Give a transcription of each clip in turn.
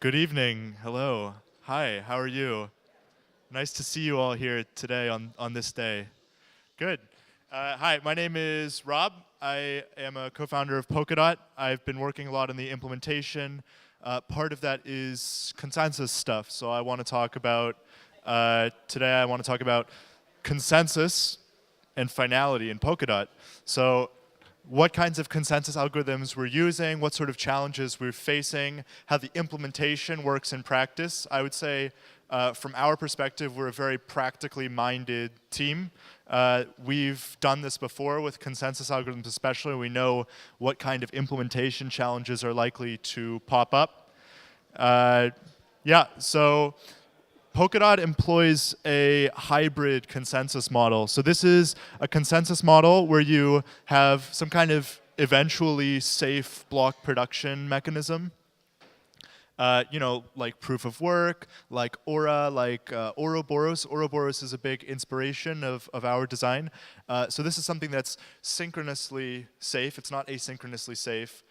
Good evening. Hello. Hi, how are you? Nice to see you all here today on this day. Good. Hi, my name is Rob. I am a co-founder of Polkadot. I've been working a lot on the implementation. Part of that is consensus stuff. So I want to talk about, today I want to talk about consensus and finality in Polkadot. So what kinds of consensus algorithms we're using, what sort of challenges we're facing, how the implementation works in practice. I would say from our perspective, we're a very practically minded team. We've done this before with consensus algorithms especially. We know what kind of implementation challenges are likely to pop up. So Polkadot employs a hybrid consensus model. So this is a consensus model where you have some kind of eventually safe block production mechanism. Like proof of work, like Aura, like Ouroboros. Ouroboros is a big inspiration of our design. So this is something that's synchronously safe. It's not asynchronously safe.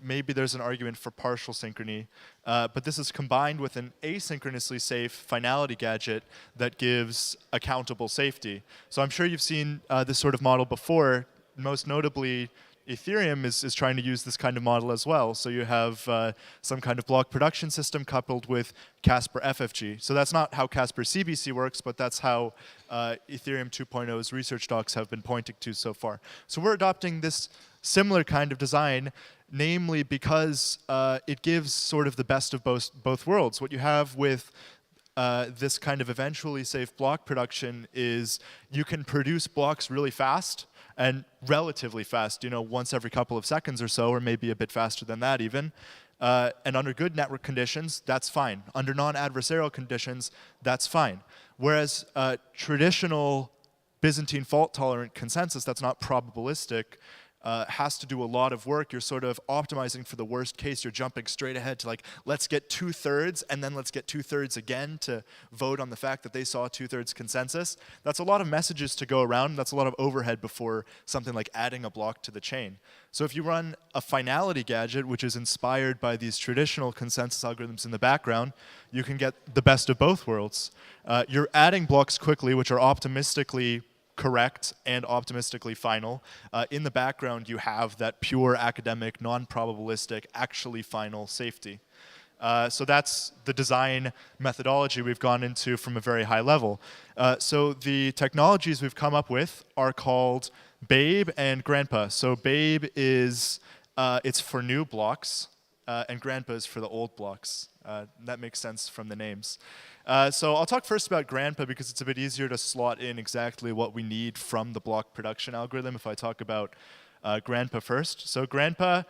Maybe there's an argument for partial synchrony, but this is combined with an asynchronously safe finality gadget that gives accountable safety. So I'm sure you've seen this sort of model before. Most notably, Ethereum is trying to use this kind of model as well. So you have some kind of block production system coupled with Casper FFG. So that's not how Casper CBC works, but that's how Ethereum 2.0's research docs have been pointing to so far. So we're adopting this similar kind of design, namely because it gives sort of the best of both worlds. What you have with this kind of eventually safe block production is you can produce blocks really fast and relatively fast, once every couple of seconds or so, or maybe a bit faster than that even. And under good network conditions, that's fine. Under non-adversarial conditions, that's fine. Whereas traditional Byzantine fault-tolerant consensus that's not probabilistic has to do a lot of work. You're sort of optimizing for the worst case. You're jumping straight ahead to let's get 2/3 and then let's get 2/3 again to vote on the fact that they saw 2/3 consensus. That's a lot of messages to go around. That's a lot of overhead before something like adding a block to the chain. So if you run a finality gadget, which is inspired by these traditional consensus algorithms in the background, you can get the best of both worlds. You're adding blocks quickly, which are optimistically correct and optimistically final. In the background, you have that pure academic, non-probabilistic, actually final safety. So that's the design methodology we've gone into from a very high level. So the technologies we've come up with are called Babe and Grandpa. So Babe is it's for new blocks, and Grandpa is for the old blocks. That makes sense from the names. So I'll talk first about Grandpa because it's a bit easier to slot in exactly what we need from the block production algorithm if I talk about Grandpa first. So Grandpa,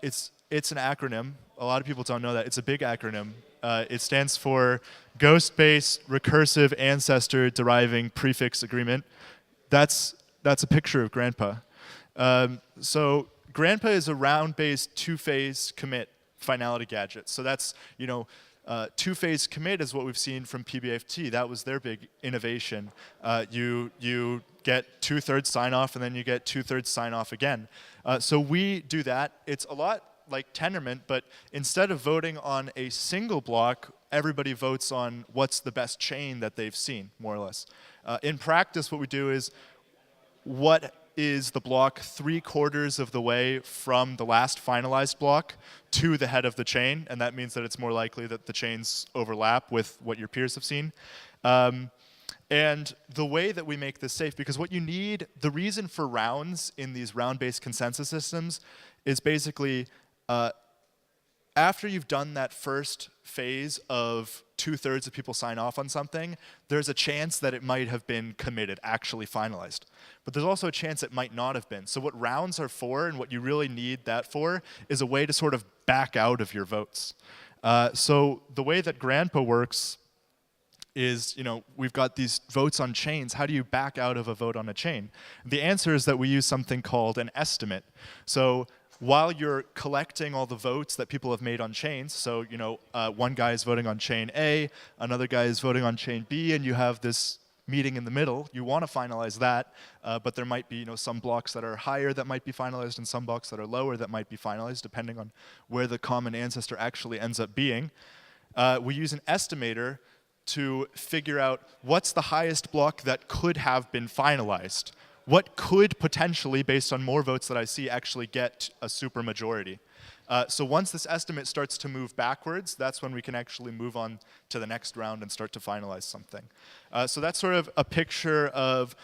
it's an acronym. A lot of people don't know that. It's a big acronym. It stands for Ghost-Based Recursive Ancestor Deriving Prefix Agreement. That's a picture of Grandpa. So Grandpa is a round-based two-phase commit finality gadget. So that's, two-phase commit is what we've seen from PBFT. That was their big innovation. You get 2/3 sign-off, and then you get 2/3 sign-off again. So we do that. It's a lot like Tendermint, but instead of voting on a single block, everybody votes on what's the best chain that they've seen, more or less. In practice, what we do is what is the block 3/4 of the way from the last finalized block to the head of the chain, and that means that it's more likely that the chains overlap with what your peers have seen. And the way that we make this safe, because what you need, the reason for rounds in these round-based consensus systems is basically after you've done that first phase of 2/3 of people sign off on something, there's a chance that it might have been committed, actually finalized. But there's also a chance it might not have been. So what rounds are for and what you really need that for is a way to sort of back out of your votes. So the way that Grandpa works is, we've got these votes on chains. How do you back out of a vote on a chain? The answer is that we use something called an estimate. So while you're collecting all the votes that people have made on chains, so one guy is voting on chain A, another guy is voting on chain B, and you have this meeting in the middle. You want to finalize that, but there might be some blocks that are higher that might be finalized and some blocks that are lower that might be finalized, depending on where the common ancestor actually ends up being. We use an estimator to figure out what's the highest block that could have been finalized. What could potentially, based on more votes that I see, actually get a supermajority. So once this estimate starts to move backwards, that's when we can actually move on to the next round and start to finalize something. So that's sort of a picture of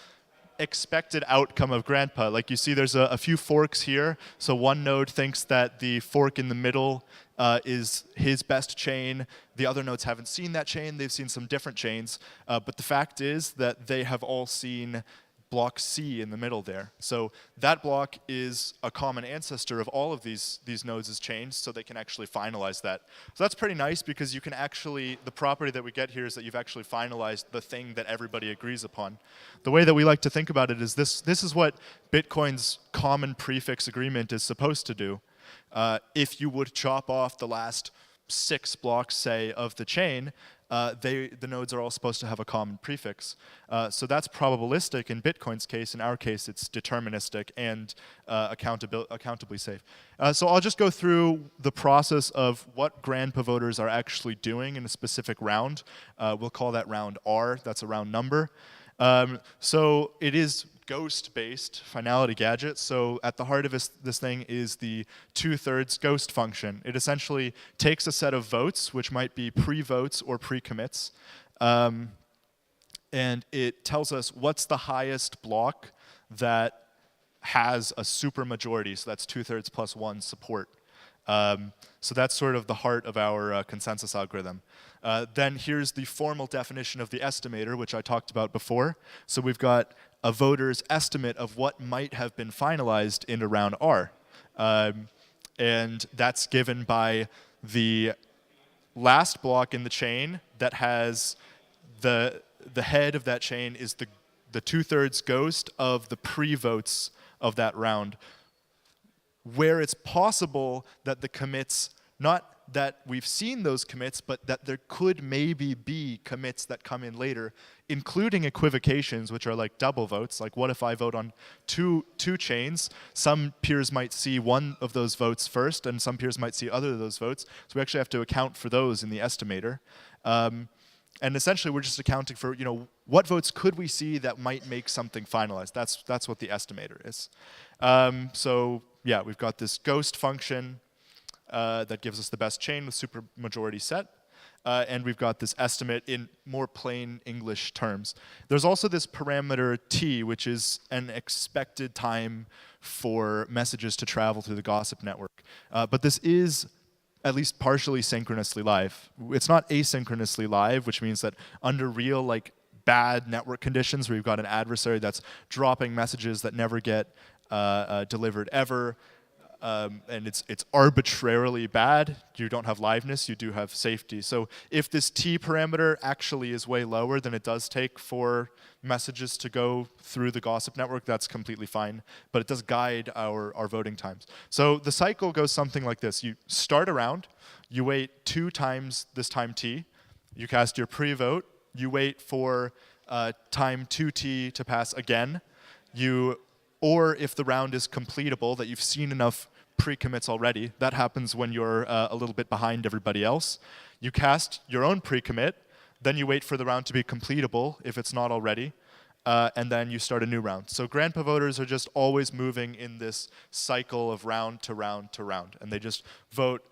expected outcome of Grandpa. Like you see, there's a few forks here. So one node thinks that the fork in the middle is his best chain. The other nodes haven't seen that chain. They've seen some different chains. But the fact is that they have all seen block C in the middle there. So that block is a common ancestor of all of these nodes' chains, so they can actually finalize that. So that's pretty nice because you can actually, the property that we get here is that you've actually finalized the thing that everybody agrees upon. The way that we like to think about it is this is what Bitcoin's common prefix agreement is supposed to do. If you would chop off the last 6 blocks, say, of the chain, the nodes are all supposed to have a common prefix. So that's probabilistic in Bitcoin's case. In our case, it's deterministic and accountably safe. So I'll just go through the process of what Grandpa voters are actually doing in a specific round. We'll call that round R. That's a round number. So it is ghost-based finality gadget. So at the heart of this thing is the 2/3 ghost function. It essentially takes a set of votes, which might be pre-votes or pre-commits, and it tells us what's the highest block that has a supermajority. So that's 2/3 plus 1 support. So that's sort of the heart of our consensus algorithm. Then here's the formal definition of the estimator, which I talked about before. So we've got a voter's estimate of what might have been finalized in a round R. And that's given by the last block in the chain that has the head of that chain is the 2/3 ghost of the pre-votes of that round, where it's possible that the commits, not that we've seen those commits, but that there could maybe be commits that come in later, including equivocations, which are like double votes. Like, what if I vote on two chains? Some peers might see one of those votes first, and some peers might see other of those votes. So we actually have to account for those in the estimator. And essentially, we're just accounting for, what votes could we see that might make something finalized? That's what the estimator is. So yeah, we've got this ghost function that gives us the best chain with supermajority set. And we've got this estimate in more plain English terms. There's also this parameter t, which is an expected time for messages to travel through the gossip network. But this is at least partially synchronously live. It's not asynchronously live, which means that under real bad network conditions where you've got an adversary that's dropping messages that never get delivered ever, and it's arbitrarily bad, you don't have liveness, you do have safety. So if this t parameter actually is way lower than it does take for messages to go through the gossip network, that's completely fine, but it does guide our voting times. So the cycle goes something like this. You start a round, you wait 2 times this time t, you cast your pre-vote, you wait for time 2t to pass again, or if the round is completable, that you've seen enough pre-commits already, that happens when you're a little bit behind everybody else. You cast your own pre-commit, then you wait for the round to be completable if it's not already, and then you start a new round. So Grandpa voters are just always moving in this cycle of round to round to round, and they just vote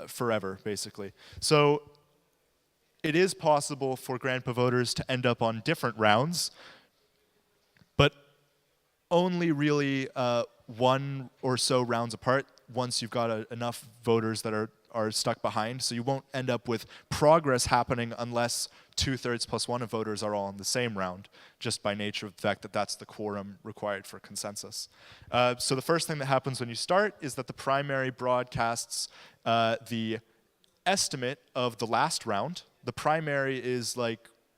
forever, basically. So it is possible for Grandpa voters to end up on different rounds, but only really 1 or so rounds apart once you've got enough voters that are stuck behind. So you won't end up with progress happening unless 2/3 plus 1 of voters are all in the same round, just by nature of the fact that that's the quorum required for consensus. So the first thing that happens when you start is that the primary broadcasts the estimate of the last round. The primary is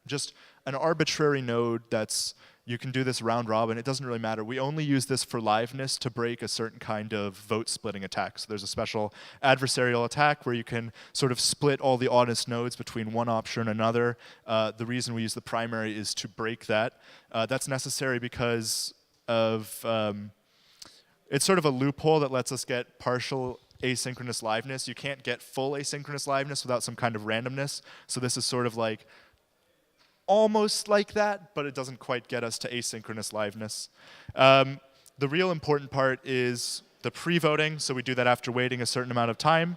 just an arbitrary node that's You can do this round robin. It doesn't really matter. We only use this for liveness to break a certain kind of vote splitting attack. So there's a special adversarial attack where you can sort of split all the honest nodes between one option and another. The reason we use the primary is to break that. That's necessary because of it's sort of a loophole that lets us get partial asynchronous liveness. You can't get full asynchronous liveness without some kind of randomness. So this is sort of like almost like that, but it doesn't quite get us to asynchronous liveness. The real important part is the pre-voting. So we do that after waiting a certain amount of time.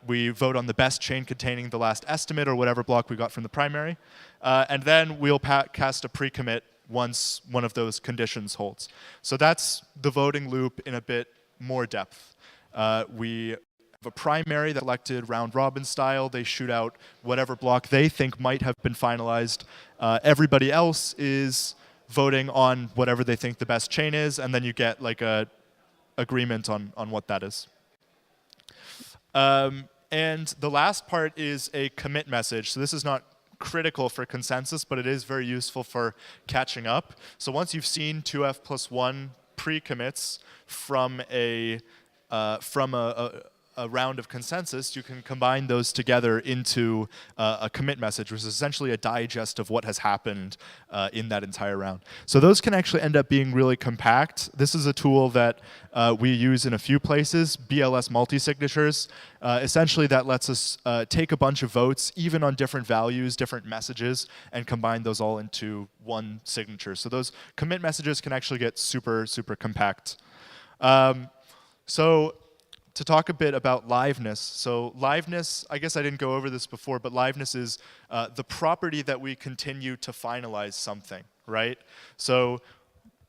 We vote on the best chain containing the last estimate or whatever block we got from the primary. And then we'll cast a pre-commit once one of those conditions holds. So that's the voting loop in a bit more depth. We have a primary that elected round robin style. They shoot out whatever block they think might have been finalized. Everybody else is voting on whatever they think the best chain is, and then you get like a agreement on what that is. And the last part is a commit message. So this is not critical for consensus, but it is very useful for catching up. So once you've seen 2f+1 pre-commits from a round of consensus, you can combine those together into a commit message, which is essentially a digest of what has happened in that entire round. So those can actually end up being really compact. This is a tool that we use in a few places, BLS multi-signatures. Essentially, that lets us take a bunch of votes, even on different values, different messages, and combine those all into one signature. So those commit messages can actually get super, super compact. So to talk a bit about liveness. So liveness, I guess I didn't go over this before, but liveness is the property that we continue to finalize something, right? So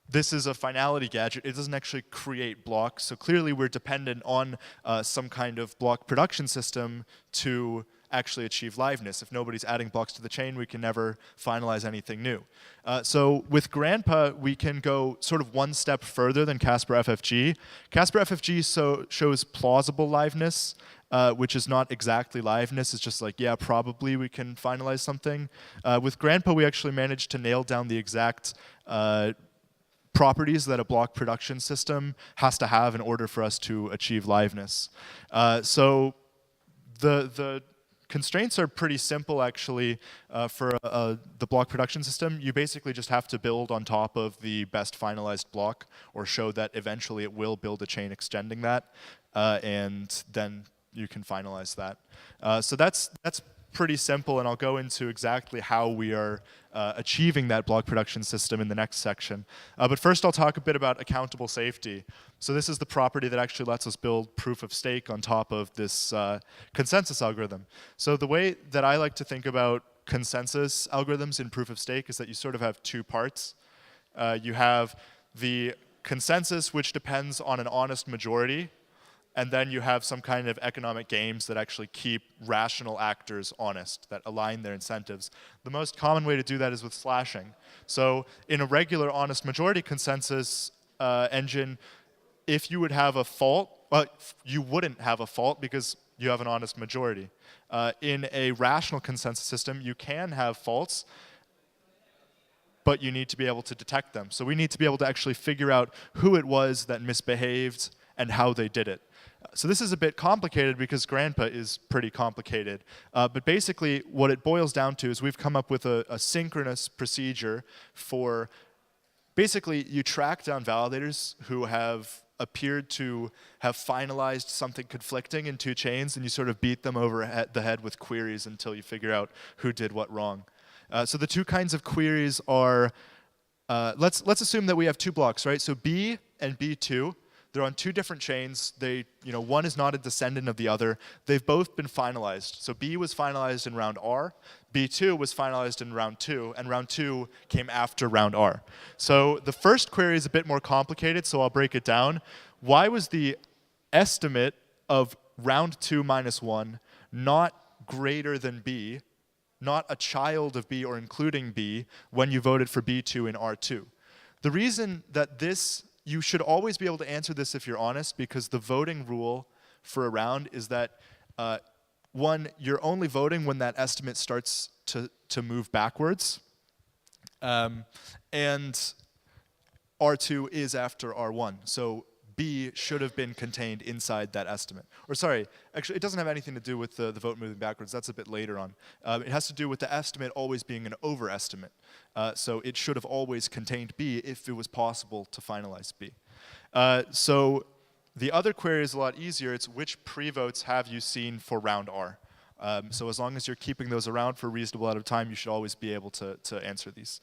this is a finality gadget. It doesn't actually create blocks. So clearly we're dependent on some kind of block production system to actually achieve liveness. If nobody's adding blocks to the chain, we can never finalize anything new. So with Grandpa, we can go sort of one step further than Casper FFG. Casper FFG shows plausible liveness, which is not exactly liveness. It's just like, yeah, probably we can finalize something. With Grandpa, we actually managed to nail down the exact properties that a block production system has to have in order for us to achieve liveness. So the constraints are pretty simple, actually, for the block production system. You basically just have to build on top of the best finalized block, or show that eventually it will build a chain extending that, and then you can finalize that. So that's pretty simple, and I'll go into exactly how we are achieving that block production system in the next section. But first I'll talk a bit about accountable safety. So this is the property that actually lets us build proof of stake on top of this consensus algorithm. So the way that I like to think about consensus algorithms in proof of stake is that you sort of have two parts. You have the consensus, which depends on an honest majority, and then you have some kind of economic games that actually keep rational actors honest, that align their incentives. The most common way to do that is with slashing. So in a regular honest majority consensus engine, if you would have a fault, you wouldn't have a fault because you have an honest majority. In a rational consensus system, you can have faults, but you need to be able to detect them. So we need to be able to actually figure out who it was that misbehaved and how they did it. So this is a bit complicated because Grandpa is pretty complicated. But basically, what it boils down to is we've come up with a synchronous procedure for, basically, you track down validators who have appeared to have finalized something conflicting in two chains, and you sort of beat them over the head with queries until you figure out who did what wrong. So the two kinds of queries are, let's assume that we have two blocks, right? So B and B2. They're on two different chains. One is not a descendant of the other. They've both been finalized. So B was finalized in round R. B2 was finalized in round 2, and round 2 came after round R. So the first query is a bit more complicated, so I'll break it down. Why was the estimate of round 2 minus 1 not greater than B, not a child of B or including B, when you voted for B2 in R2? The reason that you should always be able to answer this if you're honest, because the voting rule for a round is that, one, you're only voting when that estimate starts to move backwards. And R2 is after R1. So B should have been contained inside that estimate. Or sorry, actually it doesn't have anything to do with the vote moving backwards. That's a bit later on. It has to do with the estimate always being an overestimate. So it should have always contained B if it was possible to finalize B. So the other query is a lot easier. It's which pre-votes have you seen for round R? So as long as you're keeping those around for a reasonable amount of time, you should always be able to answer these.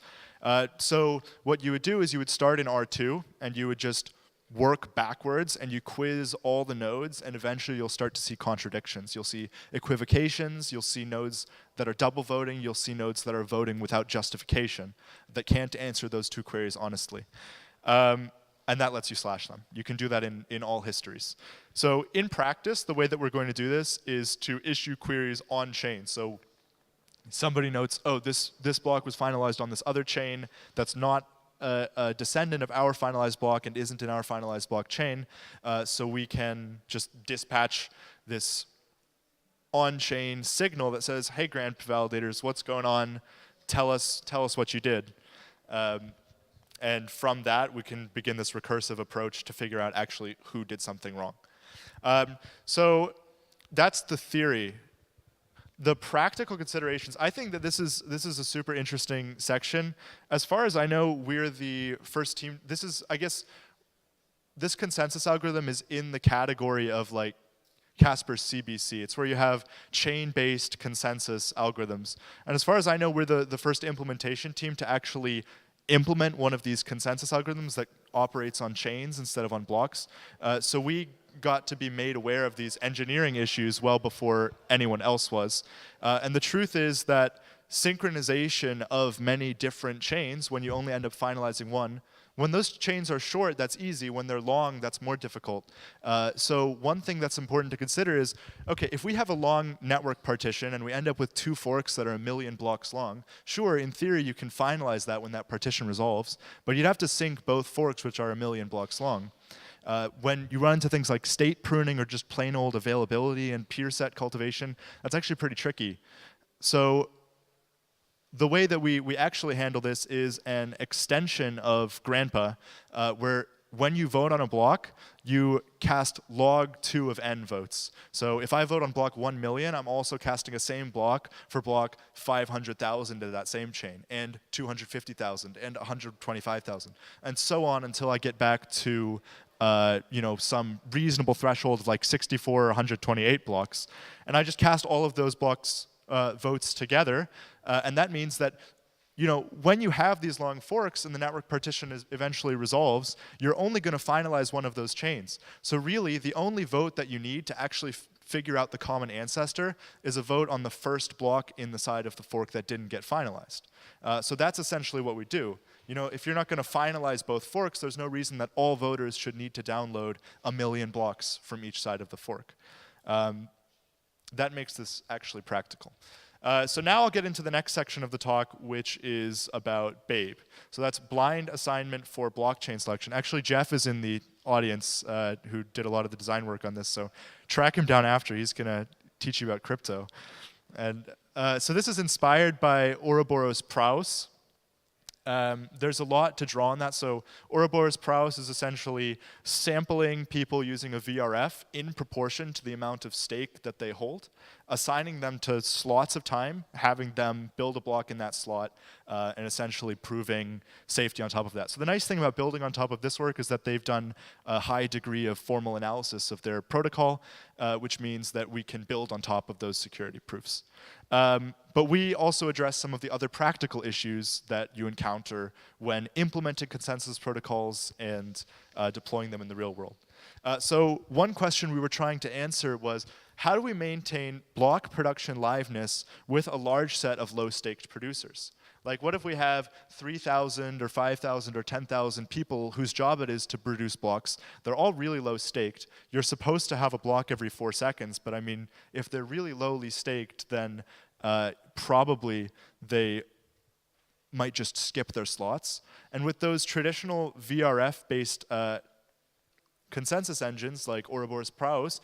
So what you would do is you would start in R2, and you would just work backwards, and you quiz all the nodes, and eventually you'll start to see contradictions. You'll see equivocations, you'll see nodes that are double voting, you'll see nodes that are voting without justification, that can't answer those two queries honestly. And that lets you slash them. You can do that in all histories. So in practice, the way that we're going to do this is to issue queries on chain. So somebody notes, oh, this block was finalized on this other chain that's not a descendant of our finalized block and isn't in our finalized blockchain. So we can just dispatch this on-chain signal that says, hey, grant validators, what's going on? Tell us what you did. And from that, we can begin this recursive approach to figure out actually who did something wrong. So that's the theory. The practical considerations, I think that this is a super interesting section. As far as I know, we're the first team. This is, I guess, this consensus algorithm is in the category of like Casper's CBC. It's where you have chain-based consensus algorithms. And as far as I know, we're the first implementation team to actually implement one of these consensus algorithms that operates on chains instead of on blocks. So we got to be made aware of these engineering issues well before anyone else was. And the truth is that synchronization of many different chains, when you only end up finalizing one, when those chains are short, that's easy. When they're long, that's more difficult. So one thing that's important to consider is, okay, if we have a long network partition and we end up with 2 forks that are 1 million blocks long, sure, in theory, you can finalize that when that partition resolves, but you'd have to sync both forks, which are 1 million blocks long. When you run into things like state pruning or just plain old availability and peer set cultivation, that's actually pretty tricky. So the way that we actually handle this is an extension of Grandpa, where when you vote on a block, you cast log 2 of n votes. So if I vote on block 1 million, I'm also casting a same block for block 500,000 of that same chain, and 250,000, and 125,000, and so on until I get back to some reasonable threshold of like 64 or 128 blocks. And I just cast all of those blocks votes together. And that means that when you have these long forks and the network partition eventually resolves, you're only going to finalize one of those chains. So really, the only vote that you need to actually figure out the common ancestor is a vote on the first block in the side of the fork that didn't get finalized. So that's essentially what we do. If you're not going to finalize both forks, there's no reason that all voters should need to download 1 million blocks from each side of the fork. That makes this actually practical. So now I'll get into the next section of the talk, which is about Babe. So that's blind assignment for blockchain selection. Actually, Jeff is in the audience who did a lot of the design work on this, so track him down after. He's going to teach you about crypto. And so this is inspired by Ouroboros Praus. There's a lot to draw on that. So Ouroboros Praus is essentially sampling people using a VRF in proportion to the amount of stake that they hold, assigning them to slots of time, having them build a block in that slot, and essentially proving safety on top of that. So the nice thing about building on top of this work is that they've done a high degree of formal analysis of their protocol, which means that we can build on top of those security proofs. But we also address some of the other practical issues that you encounter when implementing consensus protocols and deploying them in the real world. So one question we were trying to answer was, how do we maintain block production liveness with a large set of low-staked producers? Like, what if we have 3,000 or 5,000 or 10,000 people whose job it is to produce blocks? They're all really low staked. You're supposed to have a block every 4 seconds, but I mean, if they're really lowly staked, then probably they might just skip their slots. And with those traditional VRF-based consensus engines like Ouroboros Praus,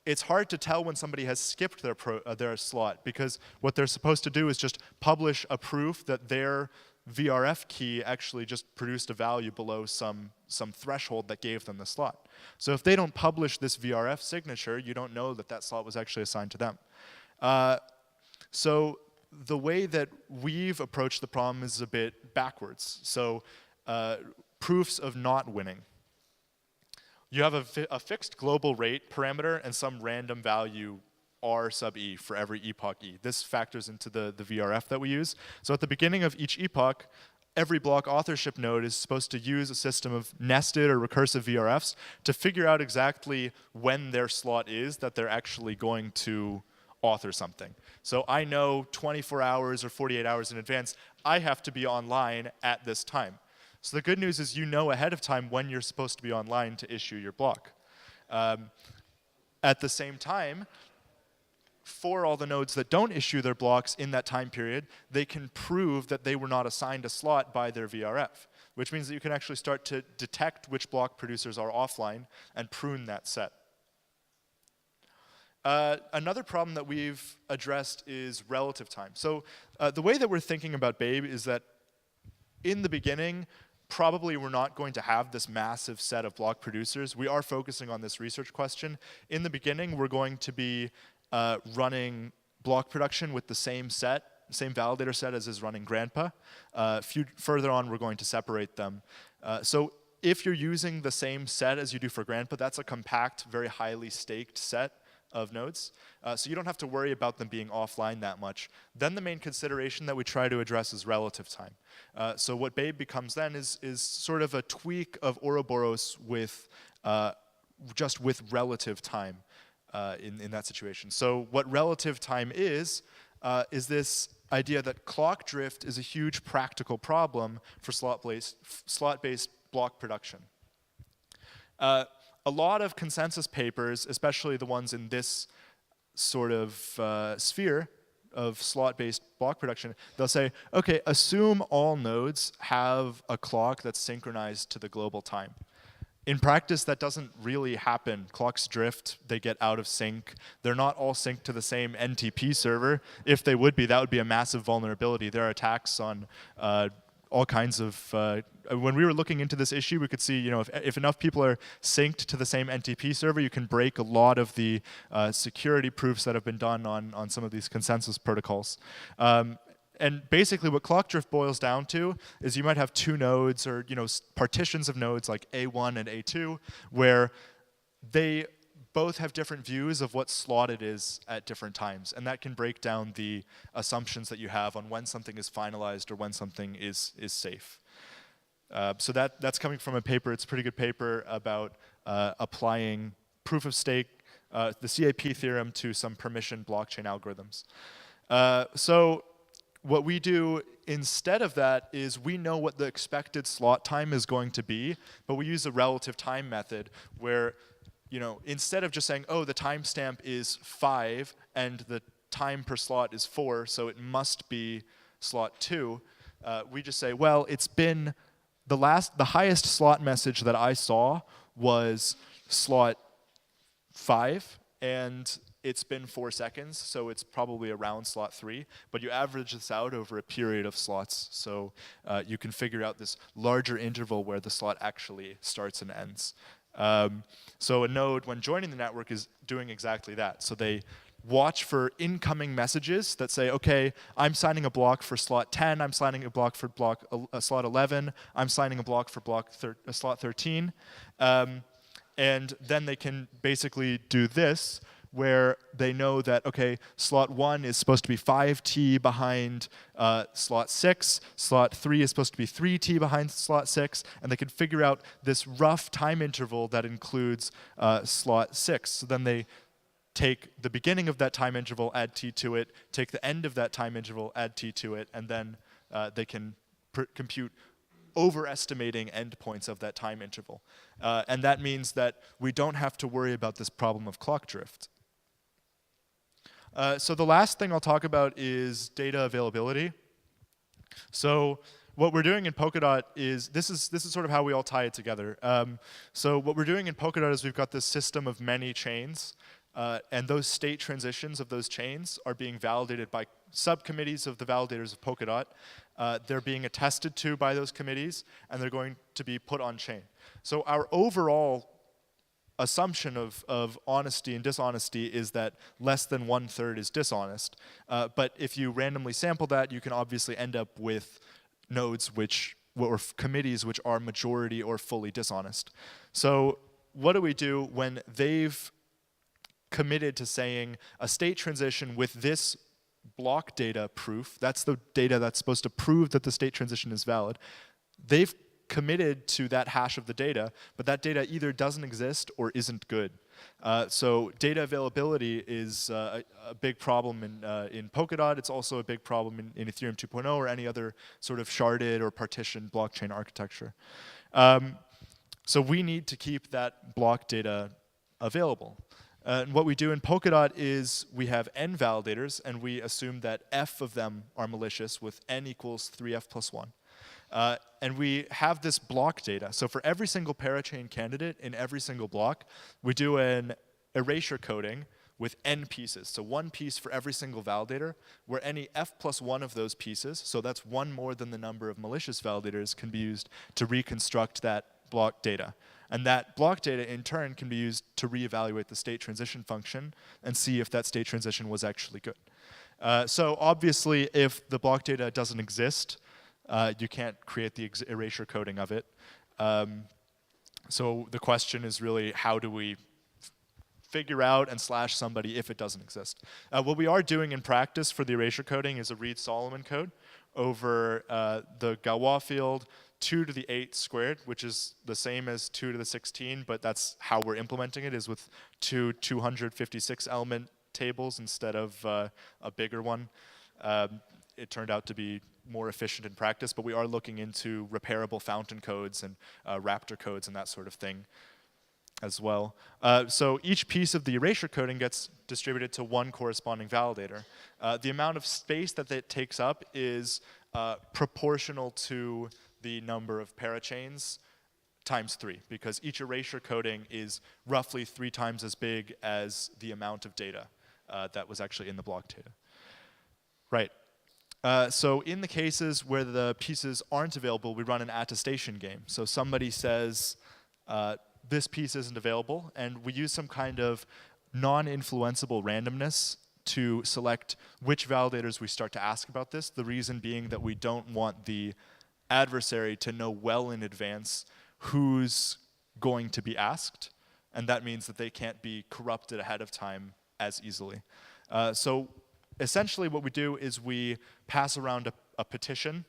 it's hard to tell when somebody has skipped their slot, because what they're supposed to do is just publish a proof that their VRF key actually just produced a value below some threshold that gave them the slot. So if they don't publish this VRF signature, you don't know that that slot was actually assigned to them. So the way that we've approached the problem is a bit backwards. So proofs of not winning. You have a fixed global rate parameter and some random value R sub E for every epoch E. This factors into the VRF that we use. So at the beginning of each epoch, every block authorship node is supposed to use a system of nested or recursive VRFs to figure out exactly when their slot is that they're actually going to author something. So I know 24 hours or 48 hours in advance, I have to be online at this time. So the good news is you know ahead of time when you're supposed to be online to issue your block. At the same time, for all the nodes that don't issue their blocks in that time period, they can prove that they were not assigned a slot by their VRF, which means that you can actually start to detect which block producers are offline and prune that set. Another problem that we've addressed is relative time. So the way that we're thinking about Babe is that in the beginning, probably we're not going to have this massive set of block producers. We are focusing on this research question. In the beginning, we're going to be running block production with the same set, same validator set as is running Grandpa. Further on, we're going to separate them. So if you're using the same set as you do for Grandpa, that's a compact, very highly staked set of nodes. So you don't have to worry about them being offline that much. Then the main consideration that we try to address is relative time. So what Babe becomes then is sort of a tweak of Ouroboros with just with relative time in that situation. So what relative time is this idea that clock drift is a huge practical problem for slot-based block production. A lot of consensus papers, especially the ones in this sort of sphere of slot-based block production, they'll say, okay, assume all nodes have a clock that's synchronized to the global time. In practice, that doesn't really happen. Clocks drift, they get out of sync. They're not all synced to the same NTP server. If they would be, that would be a massive vulnerability. There are attacks on all kinds of, when we were looking into this issue, we could see, you know, if enough people are synced to the same NTP server, you can break a lot of the security proofs that have been done on some of these consensus protocols. And basically what clock drift boils down to is you might have two nodes or, you know, partitions of nodes like A1 and A2 where they both have different views of what slot it is at different times. And that can break down the assumptions that you have on when something is finalized or when something is safe. So that's coming from a paper, it's a pretty good paper about applying proof of stake, the CAP theorem to some permission blockchain algorithms. So what we do instead of that is we know what the expected slot time is going to be, but we use a relative time method where, you know, instead of just saying, oh, the timestamp is 5 and the time per slot is 4, so it must be slot 2, we just say, well, it's been the highest slot message that I saw was slot 5, and it's been 4 seconds, so it's probably around slot 3, but you average this out over a period of slots, so you can figure out this larger interval where the slot actually starts and ends. So a node, when joining the network, is doing exactly that. So they watch for incoming messages that say, okay, I'm signing a block for slot 10, I'm signing a block for slot 11, I'm signing a block for slot 13, and then they can basically do this, where they know that, okay, slot 1 is supposed to be 5T behind slot 6, slot 3 is supposed to be 3T behind slot 6, and they can figure out this rough time interval that includes slot 6. So then they take the beginning of that time interval, add T to it, take the end of that time interval, add T to it, and then they can compute overestimating endpoints of that time interval. And that means that we don't have to worry about this problem of clock drift. So the last thing I'll talk about is data availability. So what we're doing in Polkadot is, this is sort of how we all tie it together. So what we're doing in Polkadot is we've got this system of many chains, and those state transitions of those chains are being validated by subcommittees of the validators of Polkadot. They're being attested to by those committees, and they're going to be put on chain. So our overall assumption of honesty and dishonesty is that less than 1/3 is dishonest. But if you randomly sample that, you can obviously end up with nodes or committees which are majority or fully dishonest. So what do we do when they've committed to saying a state transition with this block data proof, that's the data that's supposed to prove that the state transition is valid, they've committed to that hash of the data, but that data either doesn't exist or isn't good. So data availability is a big problem in Polkadot. It's also a big problem in Ethereum 2.0 or any other sort of sharded or partitioned blockchain architecture. So we need to keep that block data available. And what we do in Polkadot is we have n validators, and we assume that f of them are malicious with n equals 3f plus 1. And we have this block data. So for every single parachain candidate in every single block, we do an erasure coding with n pieces. So one piece for every single validator, where any f plus 1 of those pieces, so that's one more than the number of malicious validators, can be used to reconstruct that block data. And that block data, in turn, can be used to reevaluate the state transition function and see if that state transition was actually good. So obviously, if the block data doesn't exist, you can't create the erasure coding of it. So the question is really, how do we figure out and slash somebody if it doesn't exist? What we are doing in practice for the erasure coding is a Reed-Solomon code over the Galois field 2 to the 8 squared, which is the same as 2 to the 16, but that's how we're implementing it, is with two 256 element tables instead of a bigger one. It turned out to be more efficient in practice, but we are looking into repairable fountain codes and Raptor codes and that sort of thing as well. So each piece of the erasure coding gets distributed to one corresponding validator. The amount of space that it takes up is proportional to the number of parachains times 3, because each erasure coding is roughly 3 times as big as the amount of data that was actually in the block data. Right. So in the cases where the pieces aren't available, we run an attestation game. So somebody says, this piece isn't available, and we use some kind of non-influenceable randomness to select which validators we start to ask about this, the reason being that we don't want the adversary to know well in advance who's going to be asked, and that means that they can't be corrupted ahead of time as easily. So essentially what we do is we pass around a petition,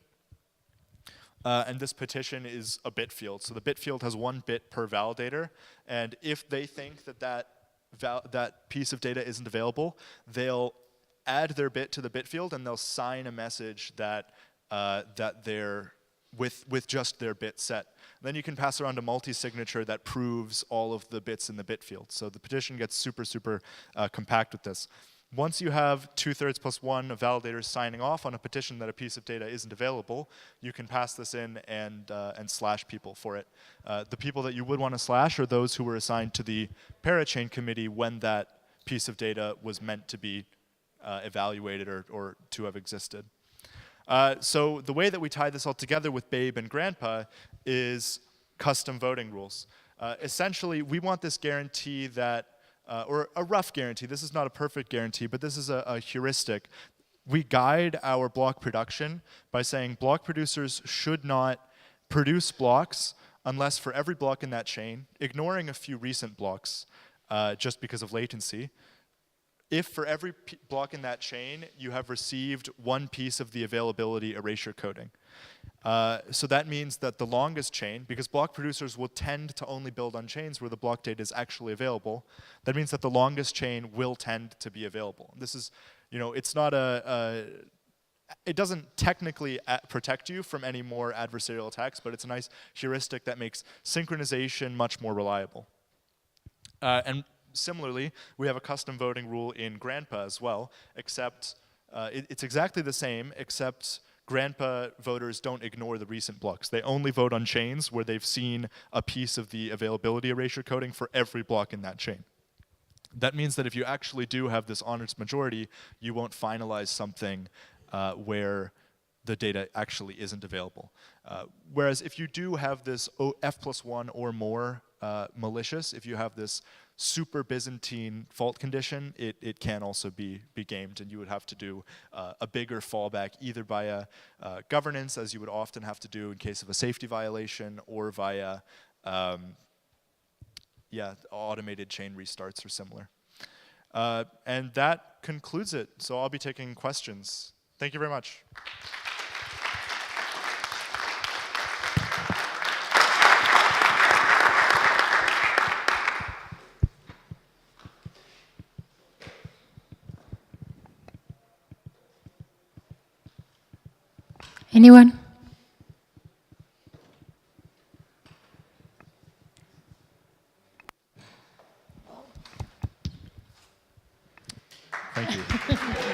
and this petition is a bit field. So the bit field has 1 bit per validator, and if they think that that piece of data isn't available, they'll add their bit to the bit field, and they'll sign a message that they're with just their bit set. Then you can pass around a multi-signature that proves all of the bits in the bit field. So the petition gets super, super compact with this. Once you have 2/3 plus 1 of validators signing off on a petition that a piece of data isn't available, you can pass this in and slash people for it. The people that you would want to slash are those who were assigned to the parachain committee when that piece of data was meant to be evaluated or to have existed. So the way that we tie this all together with Babe and Grandpa is custom voting rules. Essentially, we want this guarantee that, or a rough guarantee, this is not a perfect guarantee, but this is a heuristic. We guide our block production by saying block producers should not produce blocks unless for every block in that chain, ignoring a few recent blocks just because of latency, if for every block in that chain you have received 1 piece of the availability erasure coding. So that means that the longest chain, because block producers will tend to only build on chains where the block data is actually available, that means that the longest chain will tend to be available. This is, it's not it doesn't technically protect you from any more adversarial attacks, but it's a nice heuristic that makes synchronization much more reliable. And similarly, we have a custom voting rule in Grandpa as well, except it's exactly the same, except Grandpa voters don't ignore the recent blocks. They only vote on chains where they've seen a piece of the availability erasure coding for every block in that chain. That means that if you actually do have this honest majority, you won't finalize something where the data actually isn't available. Whereas if you do have this f+1 or more malicious, if you have this super Byzantine fault condition, it can also be gamed, and you would have to do a bigger fallback either via governance, as you would often have to do in case of a safety violation, or via automated chain restarts or similar. And that concludes it. So I'll be taking questions. Thank you very much. Anyone? Thank you.